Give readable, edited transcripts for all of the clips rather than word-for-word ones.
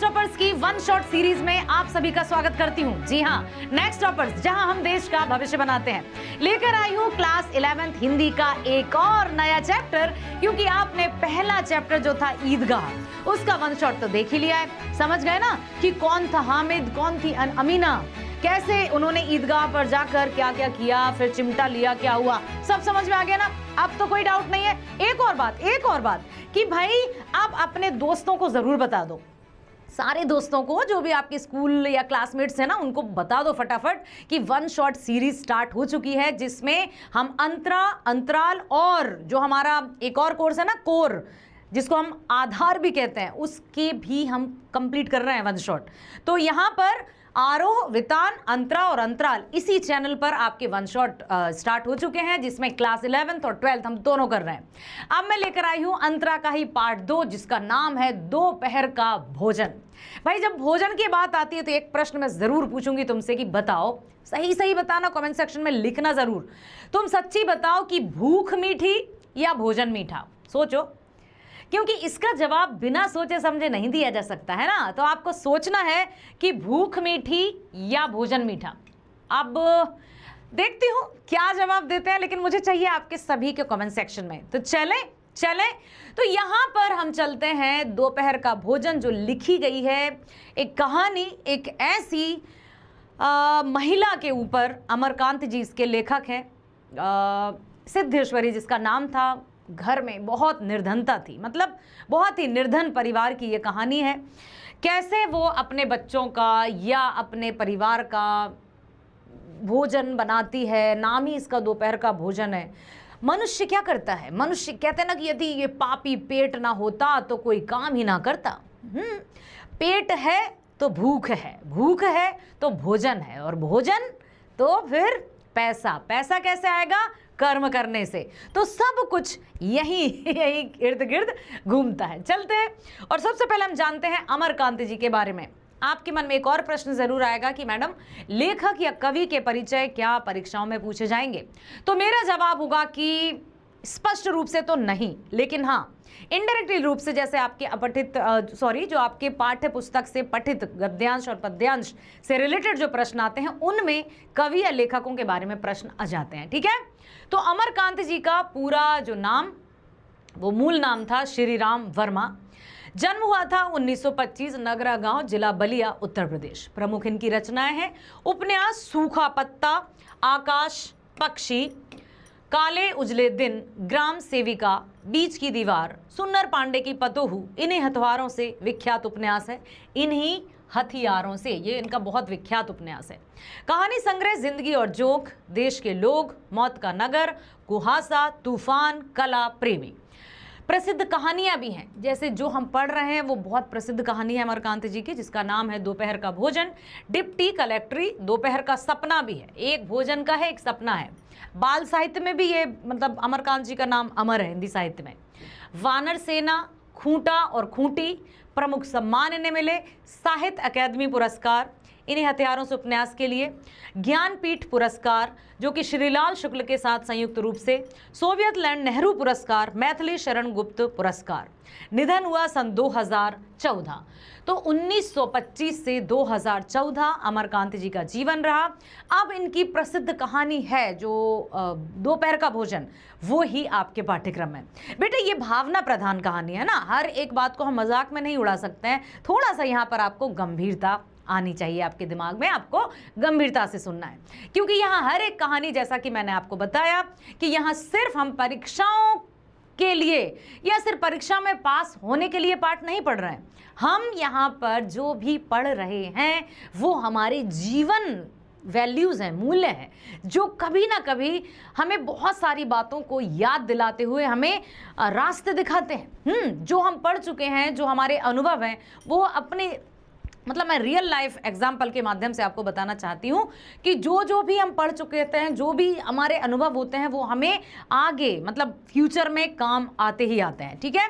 Toppers की one shot series में आप सभी का स्वागत करती हूं। जी हां, नेक्स्ट टॉपर्स, जहां हम देश का भविष्य बनाते हैं। लेकर आई हूं क्लास 11th हिंदी का एक और नया चैप्टर, क्योंकि आपने पहला चैप्टर जो था ईदगाह, उसका वन शॉट तो देख ही लिया है। समझ गए ना कि कौन था हामिद, कौन थी अमीना, कैसे उन्होंने ईदगाह पर जाकर क्या क्या किया, फिर चिमटा लिया, क्या हुआ, सब समझ में आ गया ना। अब तो कोई डाउट नहीं है। एक और बात कि भाई आप अपने दोस्तों को जरूर बता दो, सारे दोस्तों को, जो भी आपके स्कूल या क्लासमेट्स हैं ना, उनको बता दो फटाफट कि वन शॉट सीरीज स्टार्ट हो चुकी है, जिसमें हम अंतराल और जो हमारा एक और कोर्स है ना, कोर, जिसको हम आधार भी कहते हैं, उसके भी हम कंप्लीट कर रहे हैं वन शॉट। तो यहाँ पर आरोह, वितान, अंतरा और अंतराल, इसी चैनल पर आपके वन शॉट स्टार्ट हो चुके हैं, जिसमें क्लास 11th और 12th हम दोनों कर रहे हैं। अब मैं लेकर आई हूं अंतरा का ही पार्ट 2, जिसका नाम है दोपहर का भोजन। भाई, जब भोजन की बात आती है तो एक प्रश्न मैं जरूर पूछूंगी तुमसे कि बताओ, सही बताना, कमेंट सेक्शन में लिखना जरूर। तुम सच्ची बताओ कि भूख मीठी या भोजन मीठा। सोचो, क्योंकि इसका जवाब बिना सोचे समझे नहीं दिया जा सकता है ना। तो आपको सोचना है कि भूख मीठी या भोजन मीठा। अब देखती हूं क्या जवाब देते हैं, लेकिन मुझे चाहिए आपके सभी के कमेंट सेक्शन में। तो चलें तो यहां पर हम चलते हैं दोपहर का भोजन, जो लिखी गई है एक कहानी, एक ऐसी महिला के ऊपर। अमरकांत जी इसके लेखक हैं, सिद्धेश्वरी जिसका नाम था। घर में बहुत निर्धनता थी, मतलब बहुत ही निर्धन परिवार की ये कहानी है। कैसे वो अपने बच्चों का या अपने परिवार का भोजन बनाती है। नाम ही इसका दोपहर का भोजन है। मनुष्य क्या करता है, मनुष्य कहते हैं ना कि यदि ये पापी पेट ना होता तो कोई काम ही ना करता। पेट है तो भूख है, भूख है तो भोजन है, और भोजन तो फिर पैसा कैसे आएगा? कर्म करने से। तो सब कुछ यही इर्द गिर्द घूमता है। चलते हैं और सबसे पहले हम जानते हैं अमरकांत जी के बारे में। आपके मन में एक और प्रश्न जरूर आएगा कि मैडम, लेखक या कवि के परिचय क्या परीक्षाओं में पूछे जाएंगे? तो मेरा जवाब होगा कि स्पष्ट रूप से तो नहीं, लेकिन हाँ, इनडायरेक्टली रूप से, जैसे आपके जो आपके पाठ्य पुस्तक से पठित गद्यांश और पद्यांश से रिलेटेड जो प्रश्न आते हैं, उनमें कवि या लेखकों के बारे में प्रश्न आ जाते हैं। ठीक है, तो अमरकांत जी का पूरा जो नाम, वो मूल नाम था श्री राम वर्मा। जन्म हुआ था 1925, नगरा गांव, जिला बलिया, उत्तर प्रदेश। प्रमुख इनकी रचनाएं हैं उपन्यास सूखा पत्ता, आकाश, पक्षी, काले उजले दिन, ग्राम सेविका, बीच की दीवार, सुन्नर पांडे की पतोहू। इन्हीं हथियारों से विख्यात उपन्यास है, इन्हीं हथियारों से, ये इनका बहुत विख्यात उपन्यास है। कहानी संग्रह जिंदगी और जोक, देश के लोग, मौत का नगर, कुहासा, तूफान, कला, प्रेमी। प्रसिद्ध कहानियां भी हैं, जैसे जो हम पढ़ रहे हैं वो बहुत प्रसिद्ध कहानी है अमरकांत जी की, जिसका नाम है दोपहर का भोजन। डिप्टी कलेक्ट्री, दोपहर का सपना भी है, एक भोजन का है, एक सपना है। बाल साहित्य में भी ये, मतलब अमरकांत जी का नाम अमर है हिंदी साहित्य में। वानर सेना, खूंटा और खूंटी, प्रमुख सम्मान इन्हें मिले। साहित्य अकादमी पुरस्कार इन्हीं हथियारों से उपन्यास के लिए। ज्ञानपीठ पुरस्कार, जो कि श्रीलाल शुक्ल के साथ संयुक्त रूप से। सोवियत लैंड नेहरू पुरस्कार, मैथिली शरण गुप्त पुरस्कार। निधन हुआ सन 2014। तो 1925 से 2014 अमरकांत जी का जीवन रहा। अब इनकी प्रसिद्ध कहानी है जो दोपहर का भोजन, वो ही आपके पाठ्यक्रम में। बेटे, ये भावना प्रधान कहानी है ना, हर एक बात को हम मजाक में नहीं उड़ा सकते हैं। थोड़ा सा यहाँ पर आपको गंभीरता आनी चाहिए, आपके दिमाग में आपको गंभीरता से सुनना है, क्योंकि यहाँ हर एक कहानी, जैसा कि मैंने आपको बताया कि यहाँ सिर्फ हम परीक्षाओं के लिए या सिर्फ परीक्षा में पास होने के लिए पाठ नहीं पढ़ रहे हैं। हम यहाँ पर जो भी पढ़ रहे हैं वो हमारे जीवन वैल्यूज़ हैं, मूल्य हैं, जो कभी ना कभी हमें बहुत सारी बातों को याद दिलाते हुए हमें रास्ते दिखाते हैं। जो हम पढ़ चुके हैं, जो हमारे अनुभव हैं, वो अपने, मतलब मैं रियल लाइफ एग्जाम्पल के माध्यम से आपको बताना चाहती हूँ कि जो भी हम पढ़ चुके हैं, जो भी हमारे अनुभव होते हैं, वो हमें आगे, मतलब फ्यूचर में काम आते ही आते हैं। ठीक है,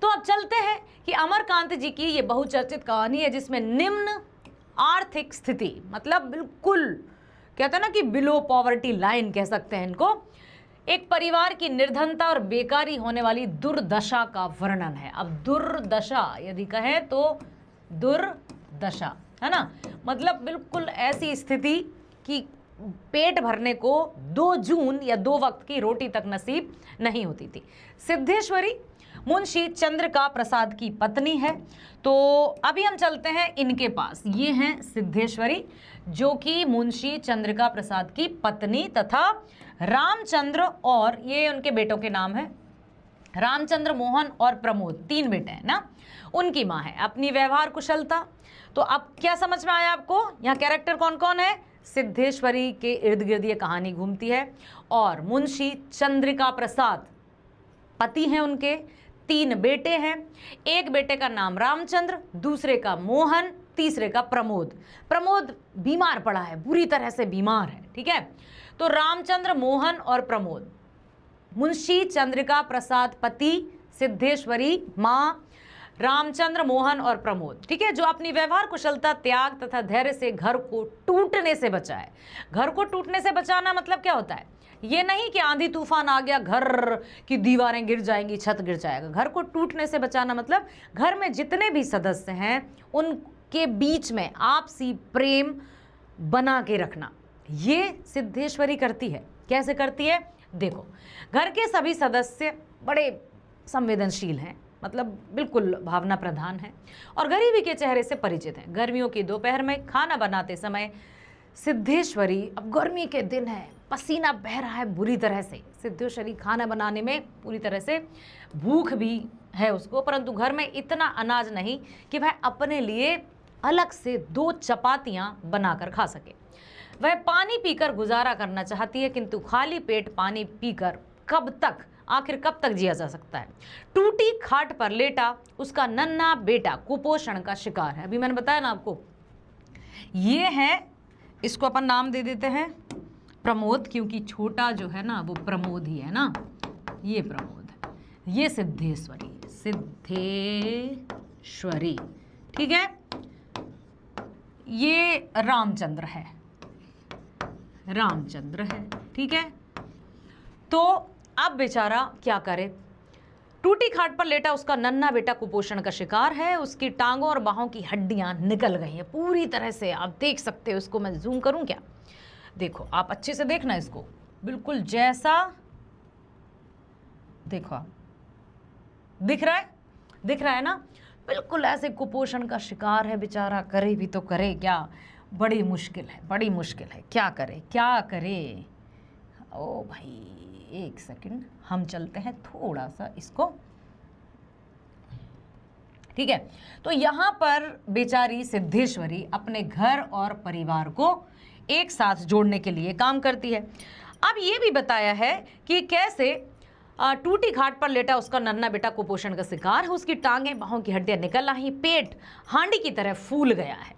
तो अब चलते हैं कि अमरकांत जी की ये बहुचर्चित कहानी है, जिसमें निम्न आर्थिक स्थिति, मतलब बिल्कुल कहते हैं ना कि बिलो पॉवर्टी लाइन कह सकते हैं इनको, एक परिवार की निर्धनता और बेकारी होने वाली दुर्दशा का वर्णन है। अब दुर्दशा यदि कहें तो दुर्दशा, है ना। मतलब बिल्कुल ऐसी स्थिति कि पेट भरने को 2 जून या 2 वक्त की रोटी तक नसीब नहीं होती थी। सिद्धेश्वरी मुंशी चंद्रिका प्रसाद की पत्नी है। तो अभी हम चलते हैं इनके पास। ये हैं सिद्धेश्वरी, जो कि मुंशी चंद्रिका प्रसाद की पत्नी तथा रामचंद्र, और ये उनके बेटों के नाम है, रामचंद्र, मोहन और प्रमोद, 3 बेटे हैं ना, उनकी माँ है। अपनी व्यवहार कुशलता, तो अब क्या समझ में आया आपको, यहाँ कैरेक्टर कौन कौन है। सिद्धेश्वरी के इर्द गिर्द ये कहानी घूमती है। और मुंशी चंद्रिका प्रसाद पति हैं उनके, 3 बेटे हैं। एक बेटे का नाम रामचंद्र, दूसरे का मोहन, तीसरे का प्रमोद। प्रमोद बीमार पड़ा है, बुरी तरह से बीमार है, ठीक है। तो रामचंद्र, मोहन और प्रमोद, मुंशी चंद्रिका प्रसाद पति, सिद्धेश्वरी माँ, रामचंद्र, मोहन और प्रमोद, ठीक है, जो अपनी व्यवहार कुशलता, त्याग तथा धैर्य से घर को टूटने से बचाए। घर को टूटने से बचाना मतलब क्या होता है, ये नहीं कि आंधी तूफान आ गया, घर की दीवारें गिर जाएंगी, छत गिर जाएगा। घर को टूटने से बचाना मतलब घर में जितने भी सदस्य हैं उनके बीच में आपसी प्रेम बना के रखना। ये सिद्धेश्वरी करती है। कैसे करती है, देखो, घर के सभी सदस्य बड़े संवेदनशील हैं, मतलब बिल्कुल भावना प्रधान है, और गरीबी के चेहरे से परिचित हैं। गर्मियों की दोपहर में खाना बनाते समय सिद्धेश्वरी, अब गर्मी के दिन है, पसीना बह रहा है बुरी तरह से, सिद्धेश्वरी खाना बनाने में पूरी तरह से भूख भी है उसको, परंतु घर में इतना अनाज नहीं कि वह अपने लिए अलग से 2 चपातियां बनाकर खा सके। वह पानी पीकर गुजारा करना चाहती है, किंतु खाली पेट पानी पीकर आखिर कब तक जिया जा सकता है। टूटी खाट पर लेटा उसका नन्हा बेटा कुपोषण का शिकार है। अभी मैंने बताया ना आपको, ये है, इसको अपन नाम दे देते हैं प्रमोद, क्योंकि छोटा जो है ना वो प्रमोद ही है ना, ये प्रमोद है। ये सिद्धेश्वरी, ठीक है। ये रामचंद्र है, ठीक है। तो अब बेचारा क्या करे, टूटी खाट पर लेटा उसका नन्हा बेटा कुपोषण का शिकार है। उसकी टांगों और बाहों की हड्डियां निकल गई हैं पूरी तरह से। आप देख सकते हो, इसको मैं जूम करूं क्या, देखो आप अच्छे से देखना इसको, बिल्कुल जैसा, देखो आप, दिख रहा है ना, बिल्कुल ऐसे कुपोषण का शिकार है बेचारा। करे भी तो करे क्या, बड़ी मुश्किल है, क्या करे। ओ भाई, एक सेकंड, हम चलते हैं थोड़ा सा इसको, ठीक है। तो यहां पर बेचारी सिद्धेश्वरी अपने घर और परिवार को एक साथ जोड़ने के लिए काम करती है। अब ये भी बताया है कि कैसे टूटी घाट पर लेटा उसका नन्हा बेटा कुपोषण का शिकार है, उसकी टांगें बाहों की हड्डियां निकल आई, पेट हांडी की तरह फूल गया है,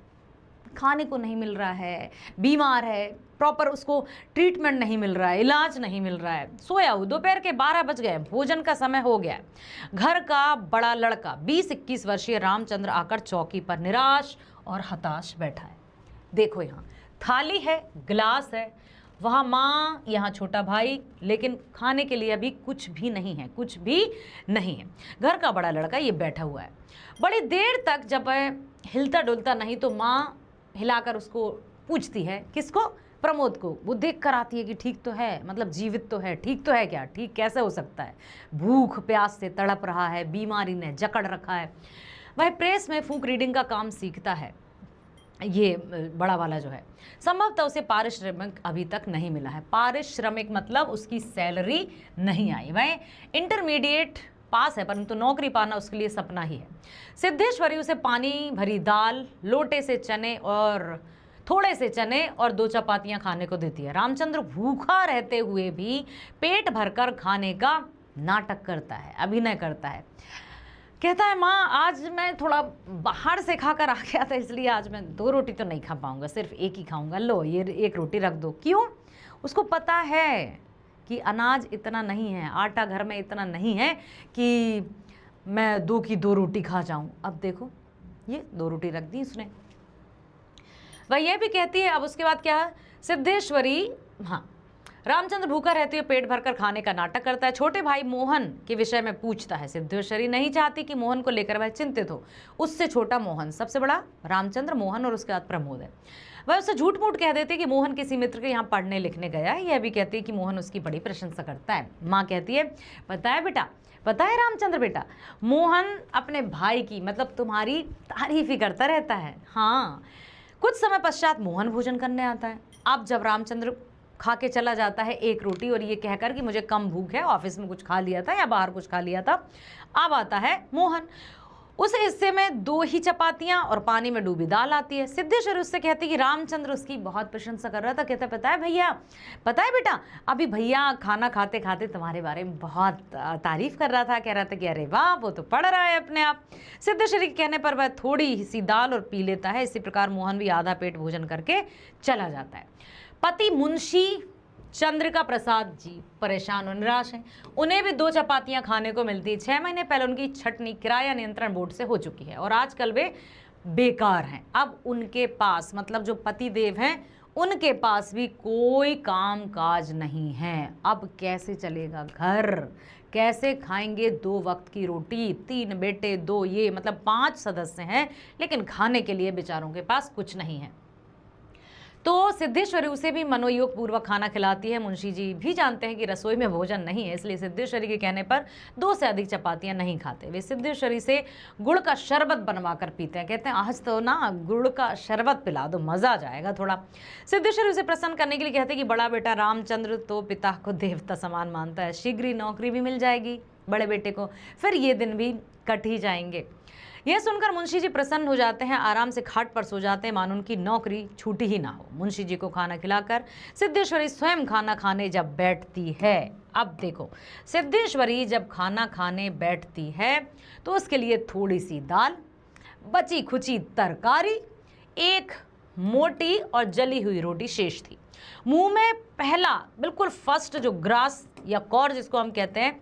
खाने को नहीं मिल रहा है, बीमार है, प्रॉपर उसको ट्रीटमेंट नहीं मिल रहा है, इलाज नहीं मिल रहा है, सोया हुआ, दोपहर के 12 बज गए, भोजन का समय हो गया। घर का बड़ा लड़का 20-21 वर्षीय रामचंद्र आकर चौकी पर निराश और हताश बैठा है। देखो, यहाँ थाली है, गिलास है, वहाँ माँ, यहाँ छोटा भाई, लेकिन खाने के लिए अभी कुछ भी नहीं है। घर का बड़ा लड़का ये बैठा हुआ है। बड़ी देर तक जब हिलता डुलता नहीं तो माँ हिलाकर उसको पूछती है, किसको, प्रमोद को। वो देख कर आती है कि ठीक तो है, मतलब जीवित तो है, ठीक तो है क्या, ठीक कैसे हो सकता है, भूख प्यास से तड़प रहा है, बीमारी ने जकड़ रखा है। वह प्रेस में फूंक रीडिंग का काम सीखता है, ये बड़ा वाला जो है। संभवतः उसे पारिश्रमिक अभी तक नहीं मिला है। पारिश्रमिक मतलब उसकी सैलरी नहीं आई। वह इंटरमीडिएट पास है, परंतु नौकरी पाना उसके लिए सपना ही है। सिद्धेश्वरी उसे पानी भरी दाल, लोटे से चने और थोड़े से चने और 2 चपातियां खाने को देती है। रामचंद्र भूखा रहते हुए भी पेट भरकर खाने का नाटक करता है, अभिनय करता है। कहता है, माँ आज मैं थोड़ा बाहर से खाकर आ गया था, इसलिए आज मैं 2 रोटी तो नहीं खा पाऊंगा, सिर्फ 1 ही खाऊंगा। लो ये 1 रोटी रख दो। क्यों? उसको पता है कि अनाज इतना नहीं है, आटा घर में इतना नहीं है कि मैं 2 की 2 रोटी खा जाऊं। अब देखो, ये 2 रोटी रख दी उसने। वह यह भी कहती है, अब उसके बाद क्या है, सिद्धेश्वरी, हाँ, रामचंद्र भूखा रहते हुए पेट भरकर खाने का नाटक करता है। छोटे भाई मोहन के विषय में पूछता है। सिद्धेश्वरी नहीं चाहती कि मोहन को लेकर वह चिंतित हो। उससे छोटा मोहन, सबसे बड़ा रामचंद्र, मोहन और उसके बाद प्रमोद है। वह उसे झूठ मूठ कह देते कि मोहन किसी मित्र के यहाँ पढ़ने लिखने गया है। यह भी कहती है कि मोहन उसकी बड़ी प्रशंसा करता है। माँ कहती है, पता है बेटा, पता है रामचंद्र बेटा, मोहन अपने भाई की मतलब तुम्हारी तारीफ ही करता रहता है। हाँ। कुछ समय पश्चात मोहन भोजन करने आता है। अब जब रामचंद्र खा के चला जाता है एक रोटी और ये कहकर कि मुझे कम भूख है, ऑफिस में कुछ खा लिया था या बाहर कुछ खा लिया था, अब आता है मोहन। उस हिस्से में 2 ही चपातियां और पानी में डूबी दाल आती है। सिद्धेश्वरी उससे कहती कि रामचंद्र उसकी बहुत प्रशंसा कर रहा था। कहता, पता है भैया, पता है बेटा, अभी भैया खाना खाते खाते तुम्हारे बारे में बहुत तारीफ कर रहा था। कह रहा था कि अरे वाह, वो तो पढ़ रहा है अपने आप। सिद्धेश्वरी के कहने पर वह थोड़ी सी दाल और पी लेता है। इसी प्रकार मोहन भी आधा पेट भोजन करके चला जाता है। पति मुंशी चंद्रिका प्रसाद जी परेशान और निराश हैं। उन्हें भी 2 चपातियां खाने को मिलती है। 6 महीने पहले उनकी छटनी किराया नियंत्रण बोर्ड से हो चुकी है और आजकल वे बेकार हैं। अब उनके पास मतलब जो पति देव हैं उनके पास भी कोई काम काज नहीं है। अब कैसे चलेगा घर, कैसे खाएंगे 2 वक्त की रोटी? 3 बेटे 2 ये मतलब 5 सदस्य हैं, लेकिन खाने के लिए बेचारों के पास कुछ नहीं है। तो सिद्धेश्वरी उसे भी मनोयोग पूर्वक खाना खिलाती है। मुंशी जी भी जानते हैं कि रसोई में भोजन नहीं है, इसलिए सिद्धेश्वरी के कहने पर 2 से अधिक चपातियां नहीं खाते। वे सिद्धेश्वरी से गुड़ का शरबत बनवा कर पीते हैं। कहते हैं आज तो ना गुड़ का शरबत पिला दो, मजा आ जाएगा थोड़ा। सिद्धेश्वरी उसे प्रसन्न करने के लिए कहते हैं कि बड़ा बेटा रामचंद्र तो पिता को देवता समान मानता है, शीघ्र ही नौकरी भी मिल जाएगी बड़े बेटे को, फिर ये दिन भी कट ही जाएंगे। यह सुनकर मुंशी जी प्रसन्न हो जाते हैं, आराम से खाट पर सो जाते हैं, मानो उनकी नौकरी छूटी ही ना हो। मुंशी जी को खाना खिलाकर सिद्धेश्वरी स्वयं खाना खाने जब बैठती है, अब देखो सिद्धेश्वरी जब खाना खाने बैठती है तो उसके लिए थोड़ी सी दाल, बची खुची तरकारी, एक मोटी और जली हुई रोटी शेष थी। मुंह में पहला बिल्कुल फर्स्ट जो ग्रास या कौर जिसको हम कहते हैं,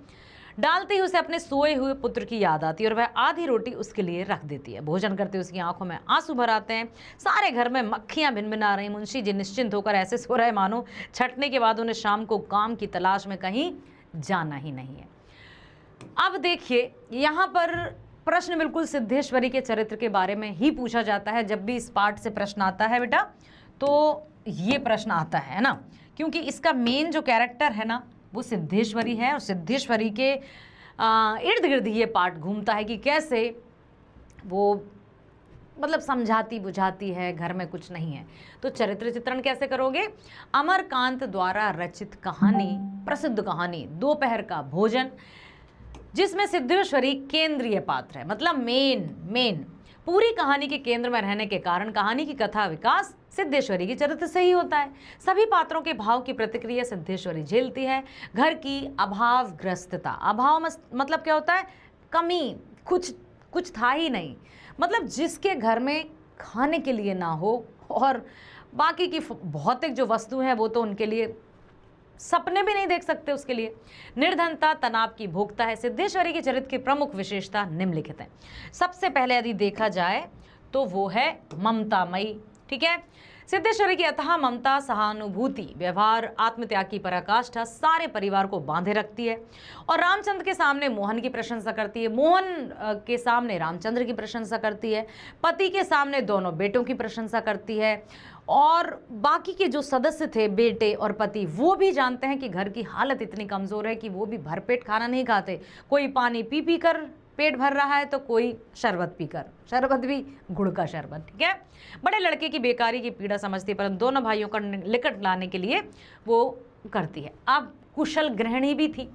डालते ही उसे अपने सोए हुए पुत्र की याद आती है और वह आधी रोटी उसके लिए रख देती है। भोजन करते उसकी आंखों में आंसू भर आते हैं। सारे घर में मक्खियां भिनभिना रही। मुंशी जी निश्चिंत होकर ऐसे सो रहे मानो छटने के बाद उन्हें शाम को काम की तलाश में कहीं जाना ही नहीं है। अब देखिए यहाँ पर प्रश्न बिल्कुल सिद्धेश्वरी के चरित्र के बारे में ही पूछा जाता है। जब भी इस पाठ से प्रश्न आता है बेटा तो ये प्रश्न आता है ना, क्योंकि इसका मेन जो कैरेक्टर है ना वो सिद्धेश्वरी है और सिद्धेश्वरी के इर्द गिर्द ये पाठ घूमता है कि कैसे वो मतलब समझाती बुझाती है, घर में कुछ नहीं है तो चरित्र चित्रण कैसे करोगे। अमरकांत द्वारा रचित कहानी, प्रसिद्ध कहानी दोपहर का भोजन, जिसमें सिद्धेश्वरी केंद्रीय पात्र है, मतलब मेन पूरी कहानी के केंद्र में रहने के कारण कहानी की कथा विकास सिद्धेश्वरी की चरित्र से ही होता है। सभी पात्रों के भाव की प्रतिक्रिया सिद्धेश्वरी झेलती है। घर की अभावग्रस्तता, अभाव मतलब क्या होता है, कमी, कुछ था ही नहीं, मतलब जिसके घर में खाने के लिए ना हो और बाकी की भौतिक जो वस्तु हैं वो तो उनके लिए सपने भी नहीं देख सकते उसके लिए। निर्धनता, तनाव की भोगता है। सिद्धेश्वरी के चरित्र की प्रमुख विशेषता निम्नलिखित है। सबसे पहले यदि देखा जाए तो वो है ममतामयी। ठीक है, सिद्धेश्वरी की अथाह ममता, सहानुभूति, व्यवहार, आत्मत्याग की पराकाष्ठा सारे परिवार को बांधे रखती है और रामचंद्र के सामने मोहन की प्रशंसा करती है, मोहन के सामने रामचंद्र की प्रशंसा करती है, पति के सामने दोनों बेटों की प्रशंसा करती है और बाकी के जो सदस्य थे बेटे और पति वो भी जानते हैं कि घर की हालत इतनी कमज़ोर है कि वो भी भरपेट खाना नहीं खाते। कोई पानी पी पी कर पेट भर रहा है तो कोई शरबत पीकर, शरबत भी गुड़ का शरबत। ठीक है, बड़े लड़के की बेकारी की पीड़ा समझती है परंतु दोनों भाइयों का निकट लाने के लिए वो करती है। अब कुशल गृहिणी भी थी।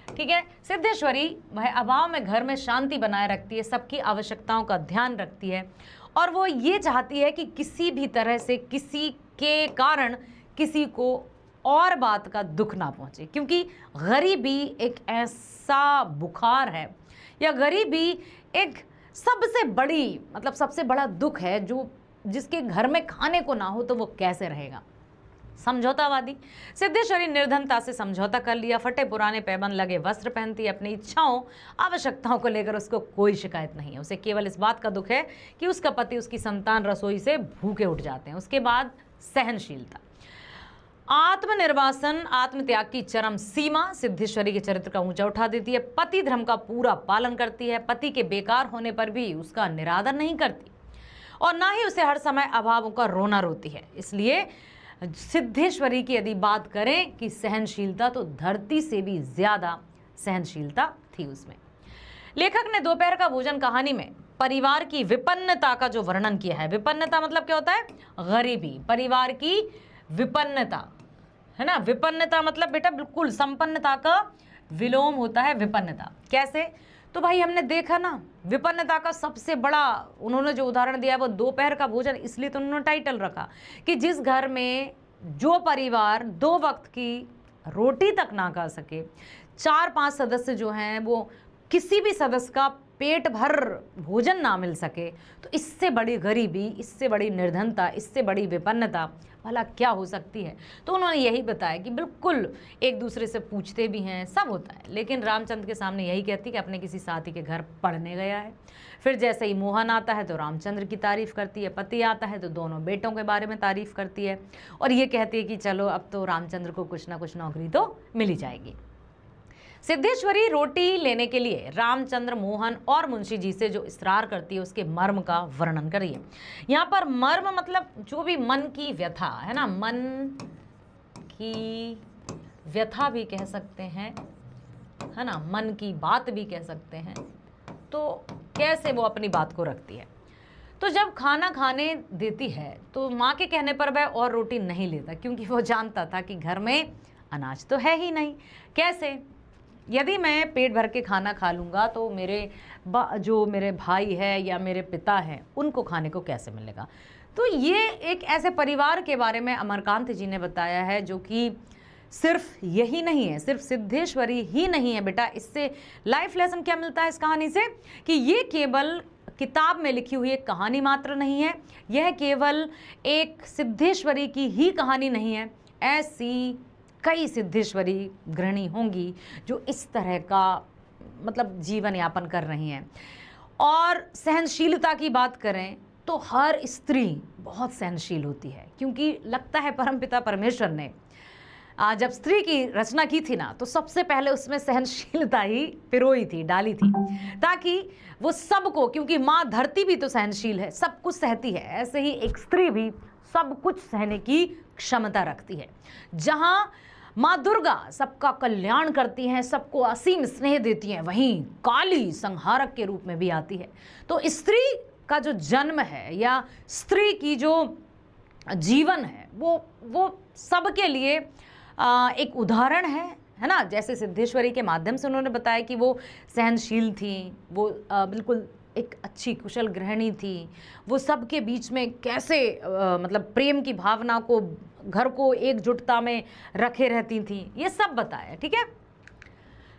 ठीक है, सिद्धेश्वरी वह अभाव में घर में शांति बनाए रखती है, सबकी आवश्यकताओं का ध्यान रखती है और वो ये चाहती है कि किसी भी तरह से किसी के कारण किसी को और बात का दुख ना पहुँचे, क्योंकि गरीबी एक ऐसा बुखार है या गरीबी एक सबसे बड़ी मतलब सबसे बड़ा दुख है जो जिसके घर में खाने को ना हो तो वो कैसे रहेगा। समझौतावादी। सिद्धेश्वरी निर्धनता से समझौता कर लिया, फटे पुराने पैबंद लगे वस्त्र पहनती, अपनी इच्छाओं आवश्यकताओं को लेकर उसको कोई शिकायत नहीं है। उसे केवल इस बात का दुख है कि उसका पति, उसकी संतान रसोई से भूखे उठ जाते हैं। उसके बाद सहनशीलता। आत्मनिर्वासन, आत्मत्याग की चरम सीमा सिद्धेश्वरी के चरित्र का ऊंचा उठा देती है। पति धर्म का पूरा पालन करती है, पति के बेकार होने पर भी उसका निरादर नहीं करती और ना ही उसे हर समय अभावों का रोना रोती है। इसलिए सिद्धेश्वरी की यदि बात करें कि सहनशीलता, तो धरती से भी ज्यादा सहनशीलता थी उसमें। लेखक ने दोपहर का भोजन कहानी में परिवार की विपन्नता का जो वर्णन किया है, विपन्नता मतलब क्या होता है? गरीबी, परिवार की विपन्नता, है ना। विपन्नता मतलब बेटा बिल्कुल संपन्नता का विलोम होता है विपन्नता। कैसे? तो भाई हमने देखा ना, विपन्नता का सबसे बड़ा उन्होंने जो उदाहरण दिया वो दोपहर का भोजन, इसलिए तो उन्होंने टाइटल रखा कि जिस घर में जो परिवार 2 वक्त की रोटी तक ना खा सके, 4-5 सदस्य जो हैं वो किसी भी सदस्य का पेट भर भोजन ना मिल सके, तो इससे बड़ी गरीबी, इससे बड़ी निर्धनता, इससे बड़ी विपन्नता भला क्या हो सकती है। तो उन्होंने यही बताया कि बिल्कुल एक दूसरे से पूछते भी हैं, सब होता है, लेकिन रामचंद्र के सामने यही कहती कि अपने किसी साथी के घर पढ़ने गया है। फिर जैसे ही मोहन आता है तो रामचंद्र की तारीफ करती है, पति आता है तो दोनों बेटों के बारे में तारीफ करती है और ये कहती है कि चलो अब तो रामचंद्र को कुछ ना कुछ नौकरी तो मिल ही जाएगी। सिद्धेश्वरी रोटी लेने के लिए रामचंद्र, मोहन और मुंशी जी से जो इसरार करती है उसके मर्म का वर्णन करिए। यहाँ पर मर्म मतलब जो भी मन की व्यथा है ना, मन की व्यथा भी कह सकते हैं, है ना, मन की बात भी कह सकते हैं। तो कैसे वो अपनी बात को रखती है, तो जब खाना खाने देती है तो माँ के कहने पर वह और रोटी नहीं लेता, क्योंकि वो जानता था कि घर में अनाज तो है ही नहीं। कैसे? यदि मैं पेट भर के खाना खा लूँगा तो जो मेरे भाई है या मेरे पिता हैं उनको खाने को कैसे मिलेगा। तो ये एक ऐसे परिवार के बारे में अमरकांत जी ने बताया है जो कि सिर्फ यही नहीं है, सिर्फ सिद्धेश्वरी ही नहीं है बेटा। इससे लाइफ लेसन क्या मिलता है इस कहानी से कि ये केवल किताब में लिखी हुई एक कहानी मात्र नहीं है, यह केवल एक सिद्धेश्वरी की ही कहानी नहीं है। ऐसी कई सिद्धेश्वरी गृहिणी होंगी जो इस तरह का मतलब जीवन यापन कर रही हैं। और सहनशीलता की बात करें तो हर स्त्री बहुत सहनशील होती है, क्योंकि लगता है परमपिता परमेश्वर ने जब स्त्री की रचना की थी ना, तो सबसे पहले उसमें सहनशीलता ही पिरोई थी, डाली थी, ताकि वो सबको, क्योंकि माँ धरती भी तो सहनशील है, सब कुछ सहती है, ऐसे ही एक स्त्री भी सब कुछ सहने की क्षमता रखती है। जहाँ माँ दुर्गा सबका कल्याण करती हैं, सबको असीम स्नेह देती हैं, वहीं काली संहारक के रूप में भी आती है। तो स्त्री का जो जन्म है या स्त्री की जो जीवन है वो सबके लिए एक उदाहरण है ना। जैसे सिद्धेश्वरी के माध्यम से उन्होंने बताया कि वो सहनशील थी, वो बिल्कुल एक अच्छी कुशल गृहिणी थी, वो सबके बीच में कैसे मतलब प्रेम की भावना को, घर को एकजुटता में रखे रहती थी, ये सब बताया। ठीक है,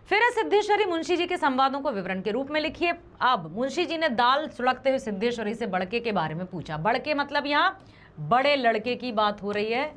फिर सिद्धेश्वरी मुंशी जी के संवादों को विवरण के रूप में लिखिए। अब मुंशी जी ने दाल सुलगते हुए सिद्धेश्वरी से बड़के के बारे में पूछा। बड़के मतलब यहाँ बड़े लड़के की बात हो रही है,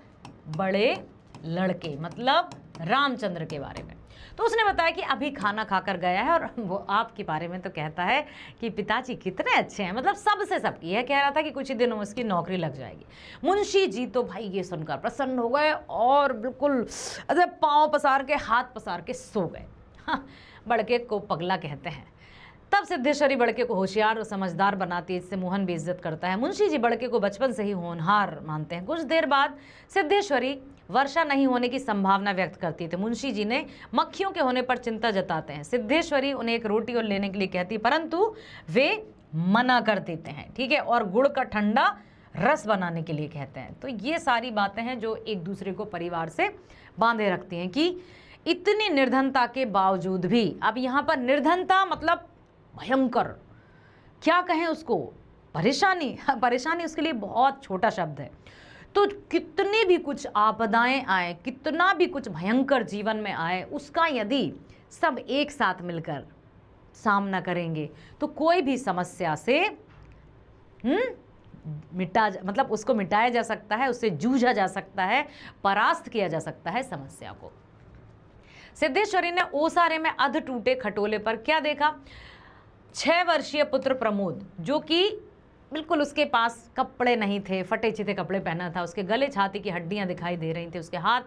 बड़े लड़के मतलब रामचंद्र के बारे में। तो उसने बताया कि अभी खाना खाकर गया है और वो आपके बारे में तो कहता है कि पिताजी कितने अच्छे हैं, मतलब सबसे सबकी। यह कह रहा था कि कुछ ही दिनों में उसकी नौकरी लग जाएगी। मुंशी जी तो भाई ये सुनकर प्रसन्न हो गए और बिल्कुल अरे पाँव पसार के, हाथ पसार के सो गए। हाँ, बड़के को पगला कहते हैं। तब सिद्धेश्वरी बड़के को होशियार और समझदार बनाती है, इससे मोहन बेइज्जत करता है। मुंशी जी बड़के को बचपन से ही होनहार मानते हैं। कुछ देर बाद सिद्धेश्वरी वर्षा नहीं होने की संभावना व्यक्त करती है, तो मुंशी जी ने मक्खियों के होने पर चिंता जताते हैं। सिद्धेश्वरी उन्हें एक रोटी और लेने के लिए कहती है, परंतु वे मना कर देते हैं। ठीक है, और गुड़ का ठंडा रस बनाने के लिए कहते हैं। तो ये सारी बातें हैं जो एक दूसरे को परिवार से बांधे रखती हैं कि इतनी निर्धनता के बावजूद भी, अब यहाँ पर निर्धनता मतलब भयंकर, क्या कहें उसको, परेशानी। परेशानी उसके लिए बहुत छोटा शब्द है। तो कितनी भी कुछ आपदाएं आए, कितना भी कुछ भयंकर जीवन में आए, उसका यदि सब एक साथ मिलकर सामना करेंगे तो कोई भी समस्या से मतलब उसको मिटाया जा सकता है, उससे जूझा जा सकता है, परास्त किया जा सकता है समस्या को। सिद्धेश्वरी ने ओसारे में अध टूटे खटोले पर क्या देखा? 6 वर्षीय पुत्र प्रमोद, जो कि बिल्कुल उसके पास कपड़े नहीं थे, फटे चिथे कपड़े पहना था, उसके गले छाती की हड्डियां दिखाई दे रही थी, उसके हाथ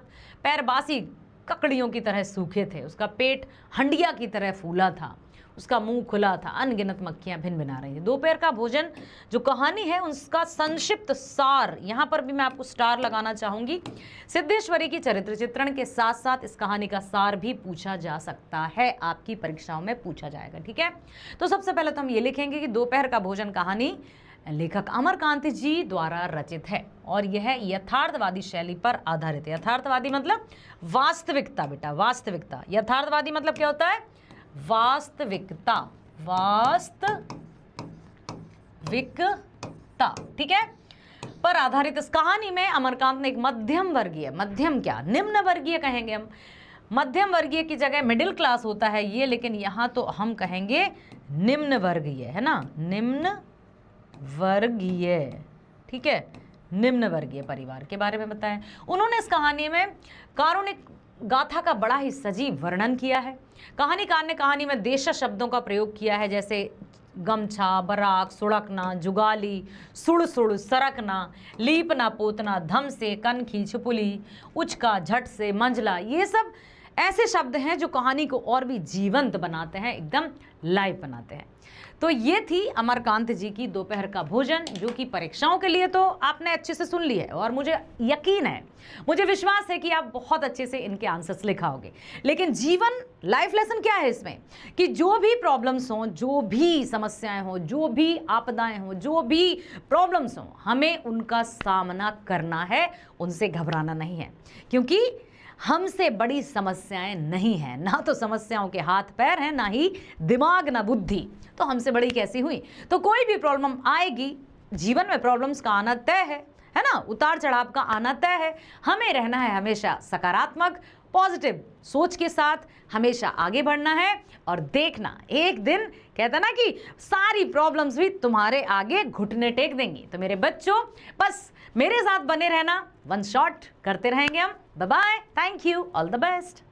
पैर बासी ककड़ियों की तरह सूखे थे, उसका पेट हंडिया की तरह फूला था, उसका मुंह खुला था, अनगिनत मक्खियां भिनभिना रही थी। दोपहर का भोजन जो कहानी है उसका संक्षिप्त सार, यहाँ पर भी मैं आपको स्टार लगाना चाहूंगी। सिद्धेश्वरी की चरित्र चित्रण के साथ साथ इस कहानी का सार भी पूछा जा सकता है, आपकी परीक्षाओं में पूछा जाएगा, ठीक है। तो सबसे पहले तो हम ये लिखेंगे कि दोपहर का भोजन कहानी लेखक अमरकांत जी द्वारा रचित है और यह यथार्थवादी शैली पर आधारित है। यथार्थवादी मतलब वास्तविकता बेटा, वास्तविकता। यथार्थवादी मतलब क्या होता है? वास्तविकता, वास्तविकता, ठीक है, पर आधारित इस कहानी में अमरकांत ने एक मध्यम वर्गीय, मध्यम क्या, निम्न वर्गीय कहेंगे हम, मध्यम वर्गीय की जगह मिडिल क्लास होता है ये, लेकिन यहां तो हम कहेंगे निम्न वर्गीय, है ना, निम्न वर्गीय, ठीक है, निम्न वर्गीय परिवार के बारे में बताएं। उन्होंने इस कहानी में कारुणिक गाथा का बड़ा ही सजीव वर्णन किया है। कहानीकार ने कहानी में देशज शब्दों का प्रयोग किया है, जैसे गमछा, बराक, सुड़कना, जुगाली, सुड़ सुड़, सरकना, लीपना, पोतना, धम से, कनखी, छुपुली, उचका, झट से, मंझला, ये सब ऐसे शब्द हैं जो कहानी को और भी जीवंत बनाते हैं, एकदम लाइव बनाते हैं। तो ये थी अमरकांत जी की दोपहर का भोजन, जो कि परीक्षाओं के लिए तो आपने अच्छे से सुन ली है और मुझे यकीन है, मुझे विश्वास है कि आप बहुत अच्छे से इनके आंसर्स लिखाओगे। लेकिन जीवन लाइफ लेसन क्या है इसमें, कि जो भी प्रॉब्लम्स हों, जो भी समस्याएं हों, जो भी आपदाएं हों, जो भी प्रॉब्लम्स हों, हमें उनका सामना करना है, उनसे घबराना नहीं है, क्योंकि हमसे बड़ी समस्याएं नहीं हैं, ना तो समस्याओं के हाथ पैर हैं, ना ही दिमाग, ना बुद्धि, तो हमसे बड़ी कैसी हुई। तो कोई भी प्रॉब्लम आएगी, जीवन में प्रॉब्लम्स का आना तय है ना, उतार चढ़ाव का आना तय है। हमें रहना है हमेशा सकारात्मक, पॉजिटिव सोच के साथ, हमेशा आगे बढ़ना है और देखना एक दिन, कहता ना कि सारी प्रॉब्लम्स भी तुम्हारे आगे घुटने टेक देंगी। तो मेरे बच्चों, बस मेरे साथ बने रहना, वन शॉट करते रहेंगे हम। Bye bye, thank you, all the best.